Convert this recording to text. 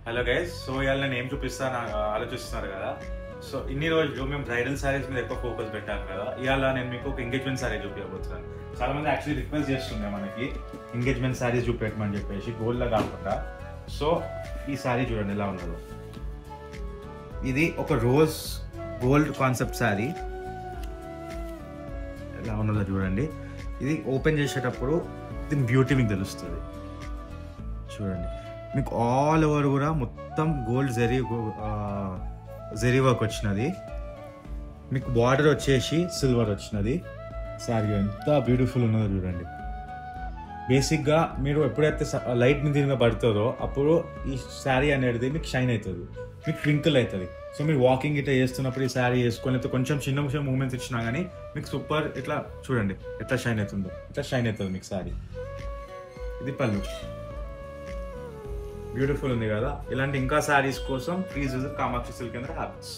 Hello guys, so ఇవాళ నేను ఏం చూపిస్తాను ఆలోచిస్తున్నారు కదా. సో ఇన్ని రోజులు మేము బ్రైడల్ సారీస్ మీద ఎక్కువ ఫోకస్ పెట్టాను కదా. ఇవాళ నేను మీకు ఒక ఎంగేజ్మెంట్ సారీ చూపించబోతున్నాను. చాలా మంది యాక్చువల్లీ రిక్వెస్ట్ చేస్తున్నాయి మనకి ఎంగేజ్మెంట్ సారీస్ చూపెట్టమని చెప్పేసి, గోల్డ్లా కాకుండా. సో ఈ సారీ చూడండి ఎలా ఉన్నదో. ఇది ఒక రోజ్ గోల్డ్ కాన్సెప్ట్ సారీ, ఎలా ఉన్నదో చూడండి. ఇది ఓపెన్ చేసేటప్పుడు దీని బ్యూటీ మీకు తెలుస్తుంది. చూడండి, మీకు ఆల్ ఓవర్ కూడా మొత్తం గోల్డ్ జరీ వర్క్ వచ్చినది. మీకు బార్డర్ వచ్చేసి సిల్వర్ వచ్చినది. శారీ ఎంత బ్యూటిఫుల్ ఉన్నదో చూడండి. బేసిక్గా మీరు ఎప్పుడైతే లైట్ దీని మీద పడుతుందో అప్పుడు ఈ శారీ అనేది మీకు షైన్ అవుతుంది, మీకు ట్వింకిల్ అవుతుంది. సో మీరు వాకింగ్ ఇట్లా చేస్తున్నప్పుడు ఈ శారీ వేసుకొని అయితే కొంచెం చిన్న మూమెంట్స్ ఇచ్చినా కానీ మీకు సూపర్ ఇట్లా చూడండి ఎట్లా షైన్ అవుతుందో, ఇట్లా షైన్ అవుతుంది మీకు శారీ. ఇది పళ్ళు, బ్యూటిఫుల్ ఉంది కదా. ఇలాంటి ఇంకా శారీస్ కోసం please visit Kamakshi silk and habits.